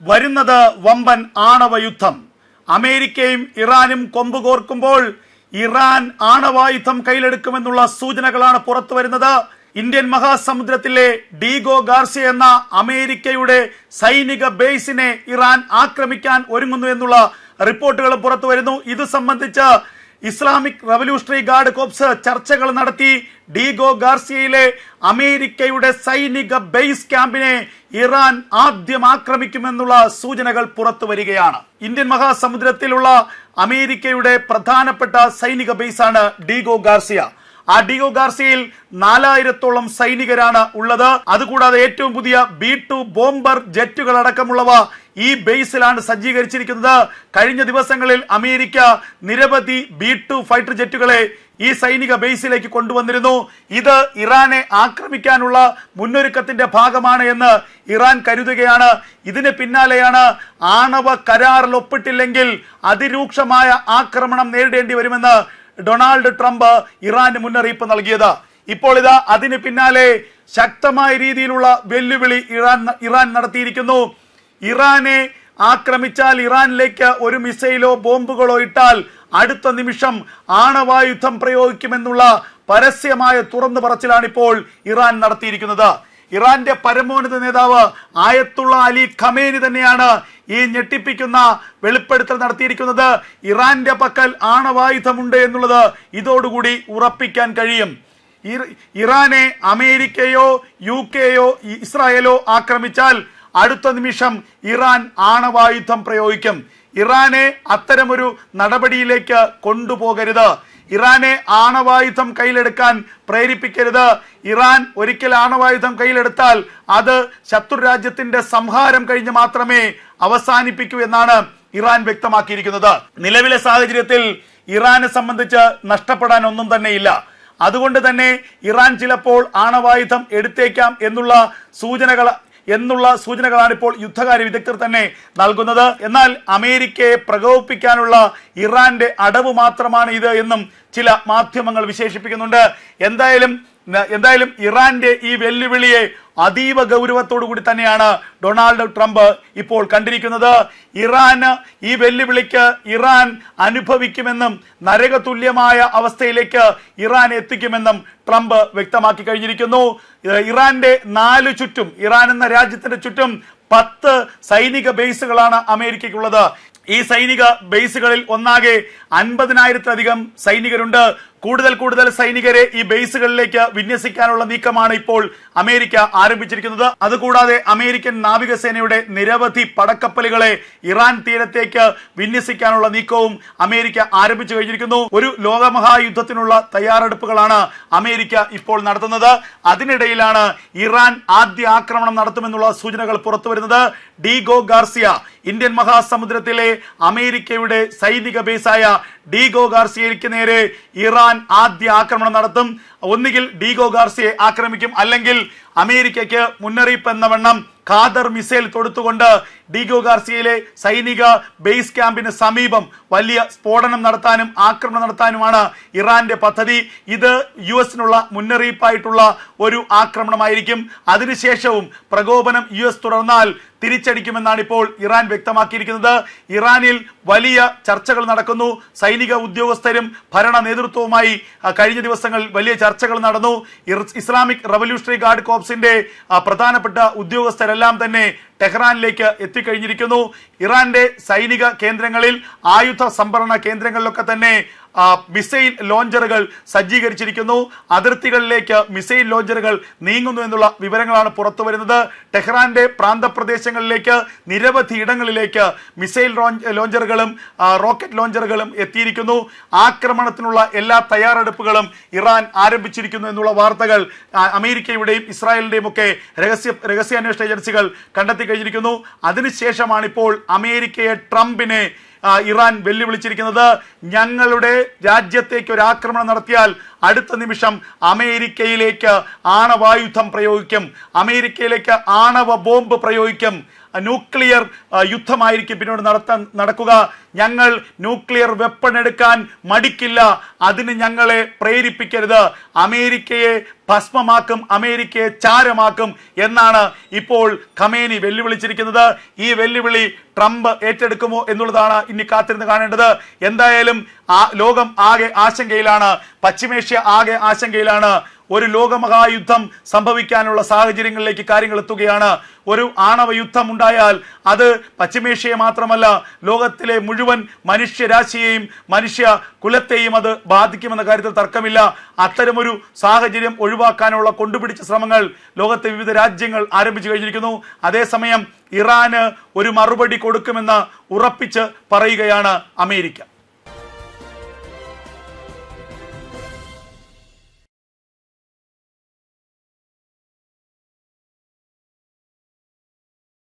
വരുന്നത് വമ്പൻ ആണവ യുദ്ധം. അമേരിക്കയും ഇറാനും കൊമ്പുകോർക്കുമ്പോൾ ഇറാൻ ആണവായുധം കയ്യിലെടുക്കുമെന്നുള്ള സൂചനകളാണ് പുറത്തു വരുന്നത്. ഇന്ത്യൻ മഹാസമുദ്രത്തിലെ ഡീഗോ ഗാർസിയ എന്ന അമേരിക്കയുടെ സൈനിക ബേസിനെ ഇറാൻ ആക്രമിക്കാൻ ഒരുങ്ങുന്നു എന്നുള്ള റിപ്പോർട്ടുകളും പുറത്തു വരുന്നു. ഇത് സംബന്ധിച്ച് ഇസ്ലാമിക് റവല്യൂഷണറി ഗാർഡ് കോർപ്സ് ചർച്ചകൾ നടത്തി. ഡീഗോ ഗാർസിയയിലെ അമേരിക്കയുടെ സൈനിക ബേസ് ക്യാമ്പിനെ ഇറാൻ ആദ്യം ആക്രമിക്കുമെന്നുള്ള സൂചനകൾ പുറത്തു വരികയാണ്. ഇന്ത്യൻ മഹാസമുദ്രത്തിലുള്ള അമേരിക്കയുടെ പ്രധാനപ്പെട്ട സൈനിക ബേസാണ് ഡീഗോ ഗാർസിയ. ആ ഡീഗോ ഗാർസിയയിൽ 4000-ഓളം സൈനികരാണ് ഉള്ളത്. അതുകൂടാതെ ഏറ്റവും പുതിയ B-2 ബോംബർ ജെറ്റുകൾ അടക്കമുള്ളവ ഈ ബേസിലാണ് സജ്ജീകരിച്ചിരിക്കുന്നത്. കഴിഞ്ഞ ദിവസങ്ങളിൽ അമേരിക്ക നിരവധി B-2 ഫൈറ്റർ ജെറ്റുകളെ ഈ സൈനിക ബേസിലേക്ക് കൊണ്ടുവന്നിരുന്നു. ഇത് ഇറാനെ ആക്രമിക്കാനുള്ള മുന്നൊരുക്കത്തിന്റെ ഭാഗമാണ് എന്ന് ഇറാൻ കരുതുകയാണ്. ഇതിന് പിന്നാലെയാണ് ആണവ കരാറിൽ ഒപ്പിട്ടില്ലെങ്കിൽ അതിരൂക്ഷമായ ആക്രമണം നേരിടേണ്ടി വരുമെന്ന് ഡൊണാൾഡ് ട്രംപ് ഇറാന് മുന്നറിയിപ്പ് നൽകിയത്. ഇപ്പോൾ ഇതാ അതിന് പിന്നാലെ ശക്തമായ രീതിയിലുള്ള വെല്ലുവിളി ഇറാൻ നടത്തിയിരിക്കുന്നു. ഇറാനെ ആക്രമിച്ചാൽ, ഇറാനിലേക്ക് ഒരു മിസൈലോ ബോംബുകളോ ഇട്ടാൽ അടുത്ത നിമിഷം ആണവായുധം പ്രയോഗിക്കുമെന്നുള്ള പരസ്യമായ തുറന്നു പറച്ചിലാണ് ഇപ്പോൾ ഇറാൻ നടത്തിയിരിക്കുന്നത്. ഇറാന്റെ പരമോന്നത നേതാവ് ആയത്തുള്ള അലി ഖമേനി തന്നെയാണ് ഈ ഞെട്ടിപ്പിക്കുന്ന വെളിപ്പെടുത്തൽ നടത്തിയിരിക്കുന്നത്. ഇറാന്റെ പക്കൽ ആണവായുധമുണ്ട് എന്നുള്ളത് ഇതോടുകൂടി ഉറപ്പിക്കാൻ കഴിയും. ഇറാനെ അമേരിക്കയോ UK-യോ ഇസ്രായേലോ ആക്രമിച്ചാൽ അടുത്ത നിമിഷം ഇറാൻ ആണവായുധം പ്രയോഗിക്കും. ഇറാനെ അത്തരമൊരു നടപടിയിലേക്ക് കൊണ്ടുപോകരുത്. ഇറാനെ ആണവായുധം കയ്യിലെടുക്കാൻ പ്രേരിപ്പിക്കരുത്. ഇറാൻ ഒരിക്കൽ ആണവായുധം കയ്യിലെടുത്താൽ അത് ശത്രു രാജ്യത്തിന്റെ സംഹാരം കഴിഞ്ഞ് മാത്രമേ അവസാനിപ്പിക്കൂ എന്നാണ് ഇറാൻ വ്യക്തമാക്കിയിരിക്കുന്നത്. നിലവിലെ സാഹചര്യത്തിൽ ഇറാനെ സംബന്ധിച്ച് നഷ്ടപ്പെടാൻ ഒന്നും തന്നെയില്ല. അതുകൊണ്ട് തന്നെ ഇറാൻ ചിലപ്പോൾ ആണവായുധം എടുത്തേക്കാം എന്നുള്ള സൂചനകളാണ് ഇപ്പോൾ യുദ്ധകാര്യ വിദഗ്ധർ തന്നെ നൽകുന്നത്. എന്നാൽ അമേരിക്കയെ പ്രകോപിപ്പിക്കാനുള്ള ഇറാന്റെ അടവ് മാത്രമാണ് ഇത് എന്നും ചില മാധ്യമങ്ങൾ വിശേഷിപ്പിക്കുന്നുണ്ട്. എന്തായാലും ഇറാന്റെ ഈ വെല്ലുവിളിയെ അതീവ ഗൗരവത്തോടു കൂടി തന്നെയാണ് ഡൊണാൾഡ് ട്രംപ് ഇപ്പോൾ കണ്ടിരിക്കുന്നത്. ഈ വെല്ലുവിളിക്ക് ഇറാൻ അനുഭവിക്കുമെന്നും നരകതുല്യമായ അവസ്ഥയിലേക്ക് ഇറാൻ എത്തിക്കുമെന്നും ട്രംപ് വ്യക്തമാക്കി കഴിഞ്ഞിരിക്കുന്നു. ഇറാന്റെ ഇറാൻ എന്ന രാജ്യത്തിന്റെ ചുറ്റും 10 സൈനിക ബേസുകളാണ് അമേരിക്കയ്ക്കുള്ളത്. ഈ സൈനിക ബേസുകളിൽ ഒന്നാകെ 50,000-ലധികം സൈനികരുണ്ട്. കൂടുതൽ സൈനികരെ ഈ ബേസുകളിലേക്ക് വിന്യസിക്കാനുള്ള നീക്കമാണ് ഇപ്പോൾ അമേരിക്ക ആരംഭിച്ചിരിക്കുന്നത്. അതുകൂടാതെ അമേരിക്കൻ നാവികസേനയുടെ നിരവധി പടക്കപ്പലുകളെ ഇറാൻ തീരത്തേക്ക് വിന്യസിക്കാനുള്ള നീക്കവും അമേരിക്ക ആരംഭിച്ചു കഴിഞ്ഞിരിക്കുന്നു. ഒരു ലോകമഹായുദ്ധത്തിനുള്ള തയ്യാറെടുപ്പുകളാണ് അമേരിക്ക ഇപ്പോൾ നടത്തുന്നത്. അതിനിടയിലാണ് ഇറാൻ ആദ്യ ആക്രമണം നടത്തുമെന്നുള്ള സൂചനകൾ പുറത്തു വരുന്നത്. ഡീഗോ ഗാർസിയ, ഇന്ത്യൻ മഹാസമുദ്രത്തിലെ അമേരിക്കയുടെ സൈനിക ബേസായ ഡീഗോ ഗാർസിയയ്ക്ക് നേരെ ഇറാൻ ആദ്യ ആക്രമണം നടത്തും. ഒന്നുകിൽ ഡീഗോ ഗാർസിയെ ആക്രമിക്കും, അല്ലെങ്കിൽ അമേരിക്കയ്ക്ക് മുന്നറിയിപ്പ് എന്ന വണ്ണം ഖാദർ മിസൈൽ തൊടുത്തുകൊണ്ട് ഡീഗോ ഗാർസിയയിലെ സൈനിക ബേസ് ക്യാമ്പിന് സമീപം വലിയ സ്ഫോടനം നടത്താനും ആക്രമണം നടത്താനുമാണ് ഇറാന്റെ പദ്ധതി. ഇത് US-നുള്ള മുന്നറിയിപ്പായിട്ടുള്ള ഒരു ആക്രമണമായിരിക്കും. അതിനുശേഷവും പ്രകോപനം US തുടർന്നാൽ തിരിച്ചടിക്കുമെന്നാണ് ഇപ്പോൾ ഇറാൻ വ്യക്തമാക്കിയിരിക്കുന്നത്. ഇറാനിൽ വലിയ ചർച്ചകൾ നടക്കുന്നു. സൈനിക ഉദ്യോഗസ്ഥരും ഭരണ നേതൃത്വവുമായി കഴിഞ്ഞ ദിവസങ്ങളിൽ വലിയ ചർച്ചകൾ നടന്നു. ഇസ്ലാമിക് റവല്യൂഷണറി ഗാർഡ് കോർപ്സിന്റെ പ്രധാനപ്പെട്ട ഉദ്യോഗസ്ഥരെല്ലാം തന്നെ ടെഹ്റാനിലേക്ക് എത്തിക്കഴിഞ്ഞിരിക്കുന്നു. ഇറാന്റെ സൈനിക കേന്ദ്രങ്ങളിൽ, ആയുധ സംഭരണ കേന്ദ്രങ്ങളിലൊക്കെ തന്നെ മിസൈൽ ലോഞ്ചറുകൾ സജ്ജീകരിച്ചിരിക്കുന്നു. അതിർത്തികളിലേക്ക് മിസൈൽ ലോഞ്ചറുകൾ നീങ്ങുന്നു എന്നുള്ള വിവരങ്ങളാണ് പുറത്തു വരുന്നത്. ടെഹ്റാന്റെ പ്രാന്തപ്രദേശങ്ങളിലേക്ക് നിരവധി ഇടങ്ങളിലേക്ക് മിസൈൽ ലോഞ്ചറുകളും റോക്കറ്റ് ലോഞ്ചറുകളും എത്തിയിരിക്കുന്നു. ആക്രമണത്തിനുള്ള എല്ലാ തയ്യാറെടുപ്പുകളും ഇറാൻ ആരംഭിച്ചിരിക്കുന്നു എന്നുള്ള വാർത്തകൾ അമേരിക്കയുടെയും ഇസ്രായേലിന്റെയും ഒക്കെ രഹസ്യാന്വേഷണ ഏജൻസികൾ കണ്ടെത്തി കഴിഞ്ഞിരിക്കുന്നു. അതിനുശേഷമാണ് ഇപ്പോൾ അമേരിക്കയെ, ട്രംപിനെ ഇറാൻ വെല്ലുവിളിച്ചിരിക്കുന്നത്. ഞങ്ങളുടെ രാജ്യത്തേക്ക് ഒരു ആക്രമണം നടത്തിയാൽ അടുത്ത നിമിഷം അമേരിക്കയിലേക്ക് ആണവായുധം പ്രയോഗിക്കും, അമേരിക്കയിലേക്ക് ആണവ ബോംബ് പ്രയോഗിക്കും, ന്യൂക്ലിയർ യുദ്ധമായിരിക്കും പിന്നീട് നടക്കുക. ഞങ്ങൾ ന്യൂക്ലിയർ വെപ്പൺ എടുക്കാൻ മടിക്കില്ല. അതിന് ഞങ്ങളെ പ്രേരിപ്പിക്കരുത്. അമേരിക്കയെ ഭസ്മമാക്കും, അമേരിക്കയെ ചാരമാക്കും എന്നാണ് ഇപ്പോൾ ഖമേനി വെല്ലുവിളിച്ചിരിക്കുന്നത്. ഈ വെല്ലുവിളി ട്രംപ് ഏറ്റെടുക്കുമോ എന്നുള്ളതാണ് ഇനി കാത്തിരുന്ന് കാണേണ്ടത്. എന്തായാലും ലോകം ആകെ ആശങ്കയിലാണ്, പശ്ചിമേഷ്യ ആകെ ആശങ്കയിലാണ്. ഒരു ലോകമഹായുദ്ധം സംഭവിക്കാനുള്ള സാഹചര്യങ്ങളിലേക്ക് കാര്യങ്ങൾ എത്തുകയാണ്. ഒരു ആണവ യുദ്ധം ഉണ്ടായാൽ അത് പശ്ചിമേഷ്യയെ മാത്രമല്ല ലോകത്തിലെ മുഴുവൻ മനുഷ്യരാശിയെയും മനുഷ്യ കുലത്തെയും അത് ബാധിക്കുമെന്ന കാര്യത്തിൽ തർക്കമില്ല. അത്തരമൊരു സാഹചര്യം ഒഴിവാക്കാനുള്ള കൊണ്ടുപിടിച്ച ശ്രമങ്ങൾ ലോകത്തെ വിവിധ രാജ്യങ്ങൾ ആരംഭിച്ചു കഴിഞ്ഞിരിക്കുന്നു. അതേസമയം ഇറാന് ഒരു മറുപടി കൊടുക്കുമെന്ന് ഉറപ്പിച്ച് പറയുകയാണ് അമേരിക്ക.